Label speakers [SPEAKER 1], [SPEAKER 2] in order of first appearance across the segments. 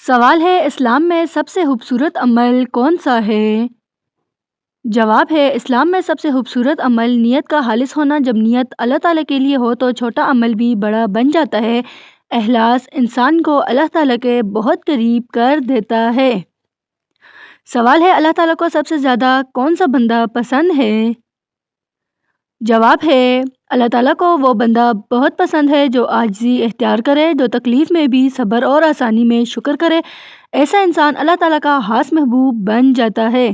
[SPEAKER 1] سوال ہے اسلام میں سب سے خوبصورت عمل کون سا ہے؟ جواب ہے اسلام میں سب سے خوبصورت عمل نیت کا خالص ہونا۔ جب نیت اللہ تعالیٰ کے لیے ہو تو چھوٹا عمل بھی بڑا بن جاتا ہے۔ اخلاص انسان کو اللہ تعالیٰ کے بہت قریب کر دیتا ہے۔ سوال ہے اللہ تعالیٰ کو سب سے زیادہ کون سا بندہ پسند ہے؟ جواب ہے اللہ تعالیٰ کو وہ بندہ بہت پسند ہے جو عاجزی اختیار کرے، جو تکلیف میں بھی صبر اور آسانی میں شکر کرے۔ ایسا انسان اللہ تعالیٰ کا خاص محبوب بن جاتا ہے۔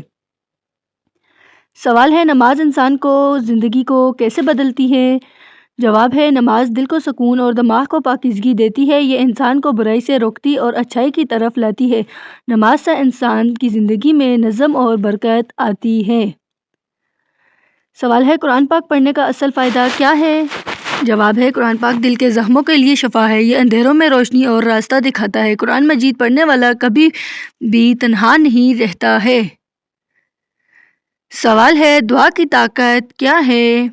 [SPEAKER 1] سوال ہے نماز انسان کو زندگی کو کیسے بدلتی ہے؟ جواب ہے نماز دل کو سکون اور دماغ کو پاکیزگی دیتی ہے۔ یہ انسان کو برائی سے روکتی اور اچھائی کی طرف لاتی ہے۔ نماز سے انسان کی زندگی میں نظم اور برکت آتی ہے۔ سوال ہے قرآن پاک پڑھنے کا اصل فائدہ کیا ہے؟ جواب ہے قرآن پاک دل کے زخموں کے لیے شفا ہے۔ یہ اندھیروں میں روشنی اور راستہ دکھاتا ہے۔ قرآن مجید پڑھنے والا کبھی بھی تنہا نہیں رہتا ہے۔ سوال ہے دعا کی طاقت کیا ہے؟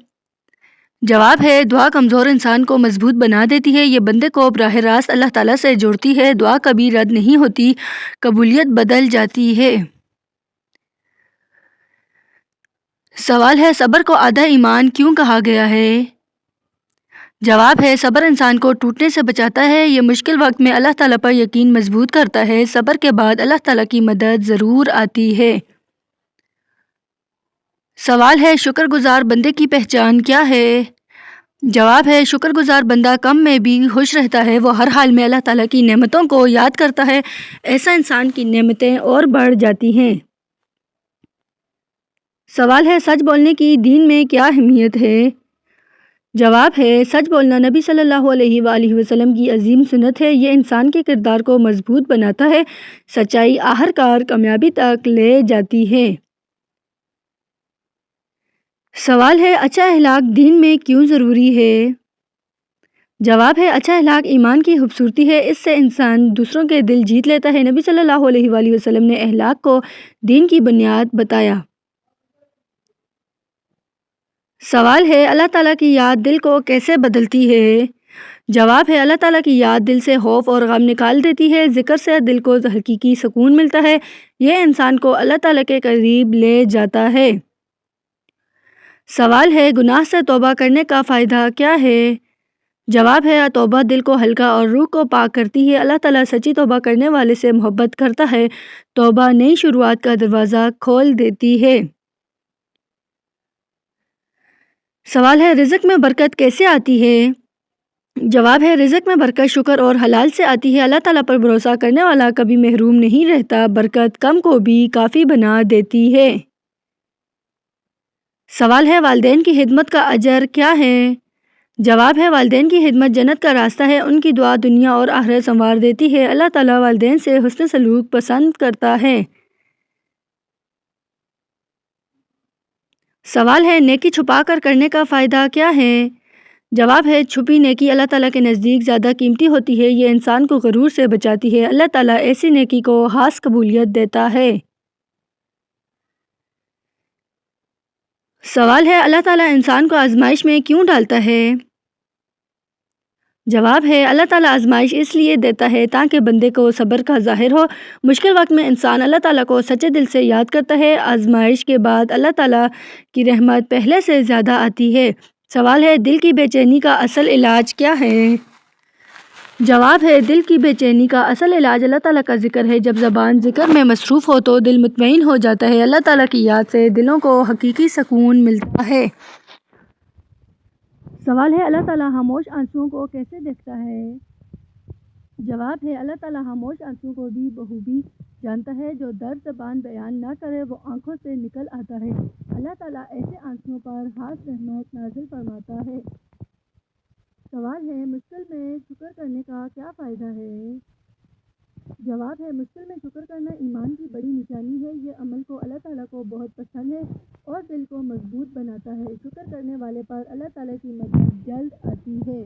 [SPEAKER 1] جواب ہے دعا کمزور انسان کو مضبوط بنا دیتی ہے۔ یہ بندے کو براہ راست اللہ تعالیٰ سے جوڑتی ہے۔ دعا کبھی رد نہیں ہوتی، قبولیت بدل جاتی ہے۔ سوال ہے صبر کو آدھا ایمان کیوں کہا گیا ہے؟ جواب ہے صبر انسان کو ٹوٹنے سے بچاتا ہے۔ یہ مشکل وقت میں اللہ تعالیٰ پر یقین مضبوط کرتا ہے۔ صبر کے بعد اللہ تعالیٰ کی مدد ضرور آتی ہے۔ سوال ہے شکر گزار بندے کی پہچان کیا ہے؟ جواب ہے شکر گزار بندہ کم میں بھی خوش رہتا ہے۔ وہ ہر حال میں اللہ تعالیٰ کی نعمتوں کو یاد کرتا ہے۔ ایسا انسان کی نعمتیں اور بڑھ جاتی ہیں۔ سوال ہے سچ بولنے کی دین میں کیا اہمیت ہے؟ جواب ہے سچ بولنا نبی صلی اللہ علیہ وآلہ وسلم کی عظیم سنت ہے۔ یہ انسان کے کردار کو مضبوط بناتا ہے۔ سچائی آخرکار کامیابی تک لے جاتی ہے۔ سوال ہے اچھا اخلاق دین میں کیوں ضروری ہے؟ جواب ہے اچھا اخلاق ایمان کی خوبصورتی ہے۔ اس سے انسان دوسروں کے دل جیت لیتا ہے۔ نبی صلی اللہ علیہ وآلہ وسلم نے اخلاق کو دین کی بنیاد بتایا۔ سوال ہے اللہ تعالیٰ کی یاد دل کو کیسے بدلتی ہے؟ جواب ہے اللہ تعالیٰ کی یاد دل سے خوف اور غم نکال دیتی ہے۔ ذکر سے دل کو حقیقی سکون ملتا ہے۔ یہ انسان کو اللہ تعالیٰ کے قریب لے جاتا ہے۔ سوال ہے گناہ سے توبہ کرنے کا فائدہ کیا ہے؟ جواب ہے توبہ دل کو ہلکا اور روح کو پاک کرتی ہے۔ اللہ تعالیٰ سچی توبہ کرنے والے سے محبت کرتا ہے۔ توبہ نئی شروعات کا دروازہ کھول دیتی ہے۔ سوال ہے رزق میں برکت کیسے آتی ہے؟ جواب ہے رزق میں برکت شکر اور حلال سے آتی ہے۔ اللہ تعالیٰ پر بھروسہ کرنے والا کبھی محروم نہیں رہتا۔ برکت کم کو بھی کافی بنا دیتی ہے۔ سوال ہے والدین کی خدمت کا اجر کیا ہے؟ جواب ہے والدین کی خدمت جنت کا راستہ ہے۔ ان کی دعا دنیا اور آخرت سنوار دیتی ہے۔ اللہ تعالیٰ والدین سے حسن سلوک پسند کرتا ہے۔ سوال ہے نیکی چھپا کر کرنے کا فائدہ کیا ہے؟ جواب ہے چھپی نیکی اللہ تعالیٰ کے نزدیک زیادہ قیمتی ہوتی ہے۔ یہ انسان کو غرور سے بچاتی ہے۔ اللہ تعالیٰ ایسی نیکی کو خاص قبولیت دیتا ہے۔ سوال ہے اللہ تعالیٰ انسان کو آزمائش میں کیوں ڈالتا ہے؟ جواب ہے اللہ تعالیٰ آزمائش اس لیے دیتا ہے تاکہ بندے کو صبر کا ظاہر ہو۔ مشکل وقت میں انسان اللہ تعالیٰ کو سچے دل سے یاد کرتا ہے۔ آزمائش کے بعد اللہ تعالیٰ کی رحمت پہلے سے زیادہ آتی ہے۔ سوال ہے دل کی بے چینی کا اصل علاج کیا ہے؟ جواب ہے دل کی بے چینی کا اصل علاج اللہ تعالیٰ کا ذکر ہے۔ جب زبان ذکر میں مصروف ہو تو دل مطمئن ہو جاتا ہے۔ اللہ تعالیٰ کی یاد سے دلوں کو حقیقی سکون ملتا ہے۔ سوال ہے اللہ تعالیٰ خاموش آنسوؤں کو کیسے دیکھتا ہے؟ جواب ہے اللہ تعالیٰ خاموش آنسوؤں کو بھی بخوبی جانتا ہے۔ جو درد زبان بیان نہ کرے وہ آنکھوں سے نکل آتا ہے۔ اللہ تعالیٰ ایسے آنسوؤں پر خاص رحمت نازل فرماتا ہے۔ سوال ہے مشکل میں شکر کرنے کا کیا فائدہ ہے؟ جواب ہے مشکل میں شکر کرنا ایمان کی بڑی نشانی ہے۔ یہ عمل کو اللہ تعالیٰ کو بہت پسند ہے اور دل کو مضبوط بناتا ہے۔ شکر کرنے والے پر اللہ تعالیٰ کی مدد جلد آتی ہے۔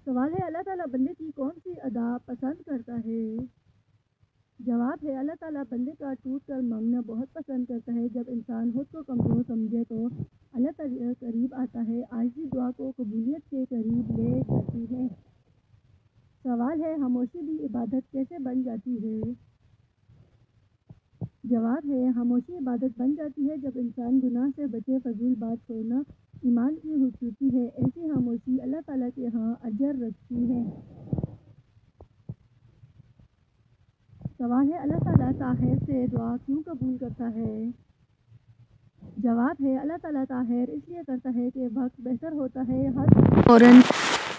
[SPEAKER 1] سوال ہے اللہ تعالیٰ بندے کی کون سی ادا پسند کرتا ہے؟ جواب ہے اللہ تعالیٰ بندے کا ٹوٹ کر مانگنا بہت پسند کرتا ہے۔ جب انسان خود کو کمزور سمجھے تو اللہ تعالیٰ قریب آتا ہے۔ عاجزی دعا کو قبولیت کے قریب لے جاتی ہے۔ سوال ہے خاموشی بھی عبادت کیسے بن جاتی ہے؟ جواب ہے خاموشی عبادت بن جاتی ہے جب انسان گناہ سے بچے۔ فضول بات چھوڑنا ایمان کی خوبصورتی ہے۔ ایسی خاموشی اللہ تعالیٰ کے ہاں اجر رکھتی ہے۔ سوال ہے اللہ تعالیٰ تاخیر سے دعا کیوں قبول کرتا ہے؟ جواب ہے اللہ تعالیٰ تاخیر اس لیے کرتا ہے کہ وقت بہتر ہوتا ہے۔ ہر فوراً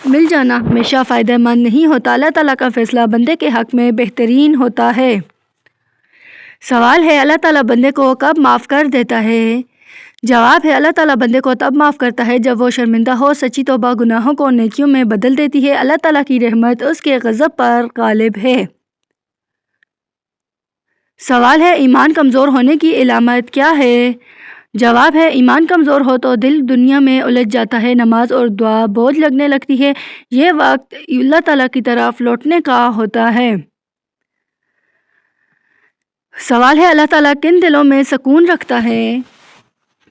[SPEAKER 1] مل جانا ہمیشہ فائدہ مند نہیں ہوتا۔ اللہ تعالیٰ کا فیصلہ بندے کے حق میں بہترین ہوتا ہے۔ سوال ہے اللہ تعالیٰ بندے کو کب معاف کر دیتا ہے؟ جواب ہے اللہ تعالیٰ بندے کو تب معاف کرتا ہے جب وہ شرمندہ ہو۔ سچی توبہ گناہوں کو نیکیوں میں بدل دیتی ہے۔ اللہ تعالیٰ کی رحمت اس کے غضب پر غالب ہے۔ سوال ہے ایمان کمزور ہونے کی علامت کیا ہے؟ جواب ہے ایمان کمزور ہو تو دل دنیا میں الجھ جاتا ہے، نماز اور دعا بوجھ لگنے لگتی ہے۔ یہ وقت اللہ تعالیٰ کی طرف لوٹنے کا ہوتا ہے۔ سوال ہے اللہ تعالیٰ کن دلوں میں سکون رکھتا ہے؟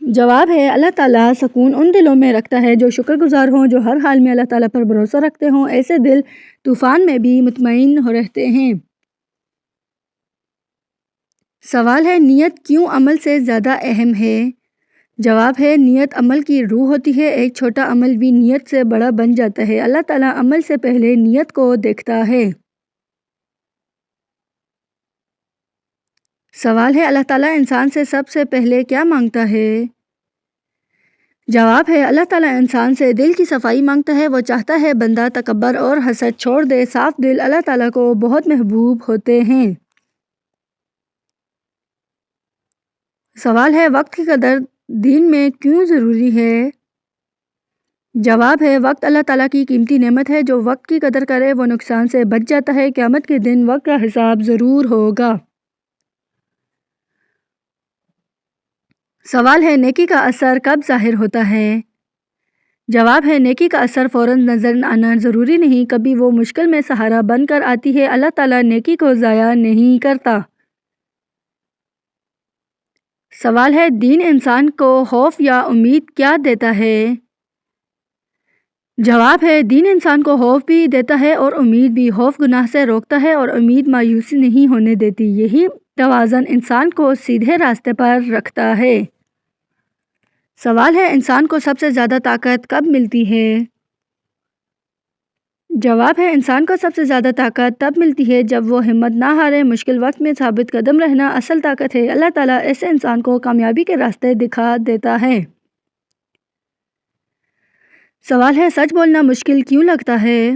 [SPEAKER 1] جواب ہے اللہ تعالیٰ سکون ان دلوں میں رکھتا ہے جو شکر گزار ہوں، جو ہر حال میں اللہ تعالیٰ پر بھروسہ رکھتے ہوں۔ ایسے دل طوفان میں بھی مطمئن رہتے ہیں۔ سوال ہے نیت کیوں عمل سے زیادہ اہم ہے؟ جواب ہے نیت عمل کی روح ہوتی ہے۔ ایک چھوٹا عمل بھی نیت سے بڑا بن جاتا ہے۔ اللہ تعالیٰ عمل سے پہلے نیت کو دیکھتا ہے۔ سوال ہے اللہ تعالیٰ انسان سے سب سے پہلے کیا مانگتا ہے؟ جواب ہے اللہ تعالیٰ انسان سے دل کی صفائی مانگتا ہے۔ وہ چاہتا ہے بندہ تکبر اور حسد چھوڑ دے۔ صاف دل اللہ تعالیٰ کو بہت محبوب ہوتے ہیں۔ سوال ہے وقت کی قدر دین میں کیوں ضروری ہے؟ جواب ہے وقت اللہ تعالیٰ کی قیمتی نعمت ہے۔ جو وقت کی قدر کرے وہ نقصان سے بچ جاتا ہے۔ قیامت کے دن وقت کا حساب ضرور ہوگا۔ سوال ہے نیکی کا اثر کب ظاہر ہوتا ہے؟ جواب ہے نیکی کا اثر فوراً نظر آنا ضروری نہیں، کبھی وہ مشکل میں سہارا بن کر آتی ہے۔ اللہ تعالیٰ نیکی کو ضائع نہیں کرتا۔ سوال ہے دین انسان کو خوف یا امید کیا دیتا ہے؟ جواب ہے دین انسان کو خوف بھی دیتا ہے اور امید بھی۔ خوف گناہ سے روکتا ہے اور امید مایوسی نہیں ہونے دیتی۔ یہی توازن انسان کو سیدھے راستے پر رکھتا ہے۔ سوال ہے انسان کو سب سے زیادہ طاقت کب ملتی ہے؟ جواب ہے انسان کو سب سے زیادہ طاقت تب ملتی ہے جب وہ ہمت نہ ہارے۔ مشکل وقت میں ثابت قدم رہنا اصل طاقت ہے۔ اللہ تعالیٰ ایسے انسان کو کامیابی کے راستے دکھا دیتا ہے۔ سوال ہے سچ بولنا مشکل کیوں لگتا ہے؟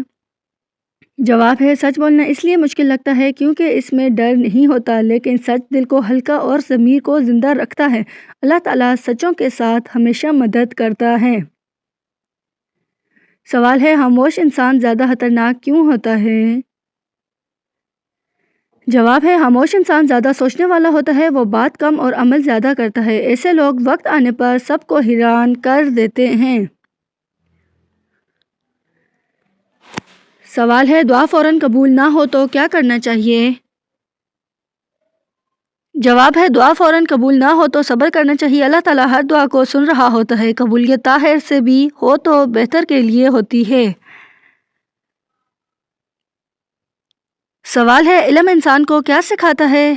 [SPEAKER 1] جواب ہے سچ بولنا اس لیے مشکل لگتا ہے کیونکہ اس میں ڈر نہیں ہوتا، لیکن سچ دل کو ہلکا اور ضمیر کو زندہ رکھتا ہے۔ اللہ تعالیٰ سچوں کے ساتھ ہمیشہ مدد کرتا ہے۔ سوال ہے خاموش انسان زیادہ خطرناک کیوں ہوتا ہے؟ جواب ہے خاموش انسان زیادہ سوچنے والا ہوتا ہے۔ وہ بات کم اور عمل زیادہ کرتا ہے۔ ایسے لوگ وقت آنے پر سب کو حیران کر دیتے ہیں۔ سوال ہے دعا فوراً قبول نہ ہو تو کیا کرنا چاہیے؟ جواب ہے دعا فوراً قبول نہ ہو تو صبر کرنا چاہیے۔ اللہ تعالیٰ ہر دعا کو سن رہا ہوتا ہے۔ قبولیت تاخیر سے بھی ہو تو بہتر کے لیے ہوتی ہے۔ سوال ہے علم انسان کو کیا سکھاتا ہے؟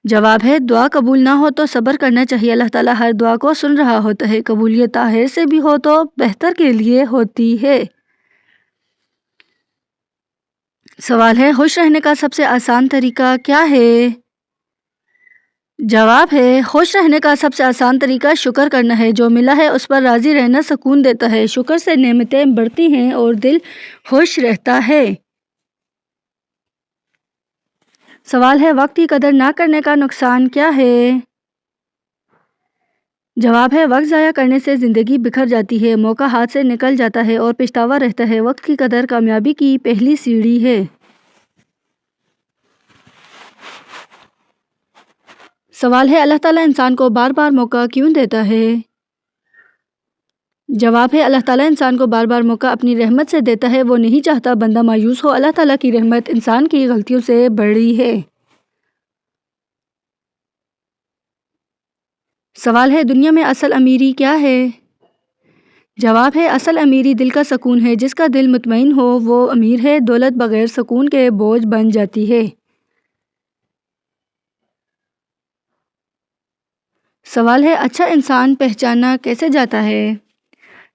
[SPEAKER 1] جواب ہے دعا قبول نہ ہو تو صبر کرنا چاہیے۔ اللہ تعالیٰ ہر دعا کو سن رہا ہوتا ہے۔ قبولیت تاخیر سے بھی ہو تو بہتر کے لیے ہوتی ہے۔ سوال ہے خوش رہنے کا سب سے آسان طریقہ کیا ہے؟ جواب ہے خوش رہنے کا سب سے آسان طریقہ شکر کرنا ہے۔ جو ملا ہے اس پر راضی رہنا سکون دیتا ہے۔ شکر سے نعمتیں بڑھتی ہیں اور دل خوش رہتا ہے۔ سوال ہے وقت کی قدر نہ کرنے کا نقصان کیا ہے؟ جواب ہے وقت ضائع کرنے سے زندگی بکھر جاتی ہے، موقع ہاتھ سے نکل جاتا ہے اور پچھتاوا رہتا ہے۔ وقت کی قدر کامیابی کی پہلی سیڑھی ہے۔ سوال ہے اللہ تعالیٰ انسان کو بار بار موقع کیوں دیتا ہے؟ جواب ہے اللہ تعالیٰ انسان کو بار بار موقع اپنی رحمت سے دیتا ہے۔ وہ نہیں چاہتا بندہ مایوس ہو۔ اللہ تعالیٰ کی رحمت انسان کی غلطیوں سے بڑی ہے۔ سوال ہے دنیا میں اصل امیری کیا ہے؟ جواب ہے اصل امیری دل کا سکون ہے، جس کا دل مطمئن ہو وہ امیر ہے، دولت بغیر سکون کے بوجھ بن جاتی ہے۔ سوال ہے اچھا انسان پہچانا کیسے جاتا ہے؟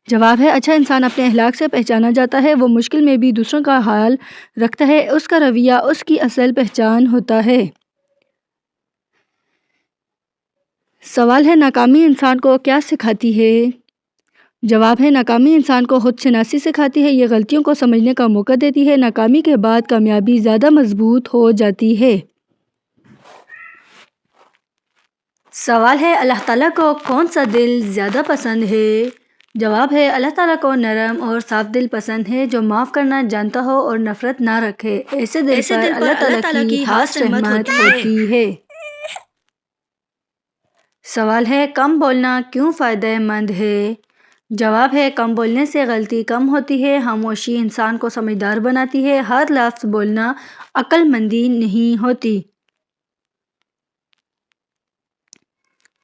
[SPEAKER 1] جواب ہے اچھا انسان اپنے اخلاق سے پہچانا جاتا ہے، وہ مشکل میں بھی دوسروں کا حال رکھتا ہے، اس کا رویہ اس کی اصل پہچان ہوتا ہے۔ سوال ہے ناکامی انسان کو کیا سکھاتی ہے؟ جواب ہے ناکامی انسان کو خود شناسی سکھاتی ہے، یہ غلطیوں کو سمجھنے کا موقع دیتی ہے، ناکامی کے بعد کامیابی زیادہ مضبوط ہو جاتی ہے۔ سوال ہے اللہ تعالیٰ کو کون سا دل زیادہ پسند ہے؟ جواب ہے اللہ تعالیٰ کو نرم اور صاف دل پسند ہے، جو معاف کرنا جانتا ہو اور نفرت نہ رکھے، ایسے دل پر اللہ تعالیٰ کی خاص رحمت ہوتی ہے۔ سوال ہے کم بولنا کیوں فائدہ مند ہے؟ جواب ہے کم بولنے سے غلطی کم ہوتی ہے، خاموشی انسان کو سمجھدار بناتی ہے، ہر لفظ بولنا عقل مندی نہیں ہوتی۔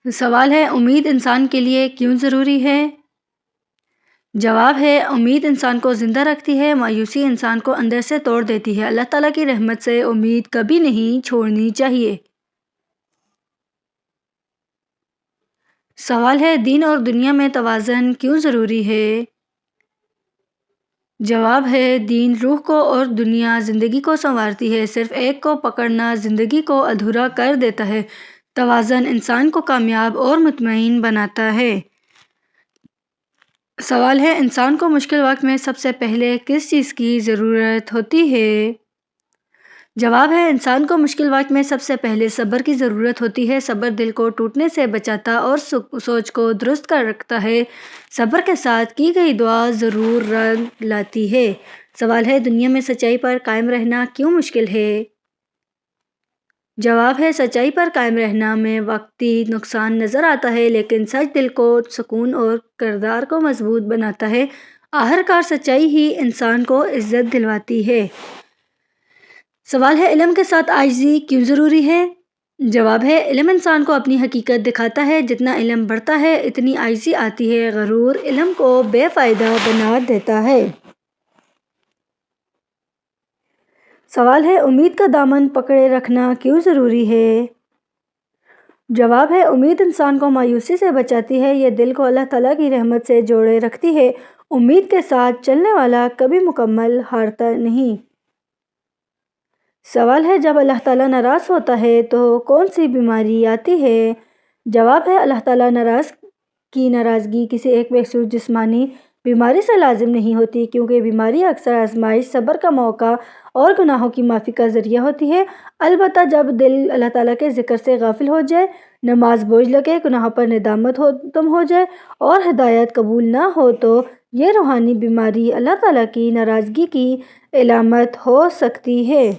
[SPEAKER 1] سوال ہے امید انسان کے لیے کیوں ضروری ہے؟ جواب ہے امید انسان کو زندہ رکھتی ہے، مایوسی انسان کو اندر سے توڑ دیتی ہے، اللہ تعالیٰ کی رحمت سے امید کبھی نہیں چھوڑنی چاہیے۔ سوال ہے دین اور دنیا میں توازن کیوں ضروری ہے؟ جواب ہے دین روح کو اور دنیا زندگی کو سنوارتی ہے، صرف ایک کو پکڑنا زندگی کو ادھورا کر دیتا ہے، توازن انسان کو کامیاب اور مطمئن بناتا ہے۔ سوال ہے انسان کو مشکل وقت میں سب سے پہلے کس چیز کی ضرورت ہوتی ہے؟ جواب ہے انسان کو مشکل وقت میں سب سے پہلے صبر کی ضرورت ہوتی ہے، صبر دل کو ٹوٹنے سے بچاتا اور سوچ کو درست کر رکھتا ہے، صبر کے ساتھ کی گئی دعا ضرور رنگ لاتی ہے۔ سوال ہے دنیا میں سچائی پر قائم رہنا کیوں مشکل ہے؟ جواب ہے سچائی پر قائم رہنا میں وقتی نقصان نظر آتا ہے، لیکن سچ دل کو سکون اور کردار کو مضبوط بناتا ہے، آخرکار سچائی ہی انسان کو عزت دلواتی ہے۔ سوال ہے علم کے ساتھ عاجزی کیوں ضروری ہے؟ جواب ہے علم انسان کو اپنی حقیقت دکھاتا ہے، جتنا علم بڑھتا ہے اتنی عاجزی آتی ہے، غرور علم کو بے فائدہ بنا دیتا ہے۔ سوال ہے امید کا دامن پکڑے رکھنا کیوں ضروری ہے؟ جواب ہے امید انسان کو مایوسی سے بچاتی ہے، یہ دل کو اللہ تعالیٰ کی رحمت سے جوڑے رکھتی ہے، امید کے ساتھ چلنے والا کبھی مکمل ہارتا نہیں۔ سوال ہے جب اللہ تعالیٰ ناراض ہوتا ہے تو کون سی بیماری آتی ہے؟ جواب ہے اللہ تعالیٰ کی ناراضگی کسی ایک مخصوص جسمانی بیماری سے لازم نہیں ہوتی، کیونکہ بیماری اکثر آزمائش، صبر کا موقع اور گناہوں کی معافی کا ذریعہ ہوتی ہے، البتہ جب دل اللہ تعالیٰ کے ذکر سے غافل ہو جائے، نماز بوجھ لگے، گناہوں پر ندامت ختم ہو جائے اور ہدایت قبول نہ ہو تو یہ روحانی بیماری اللہ تعالیٰ کی ناراضگی کی علامت ہو سکتی ہے۔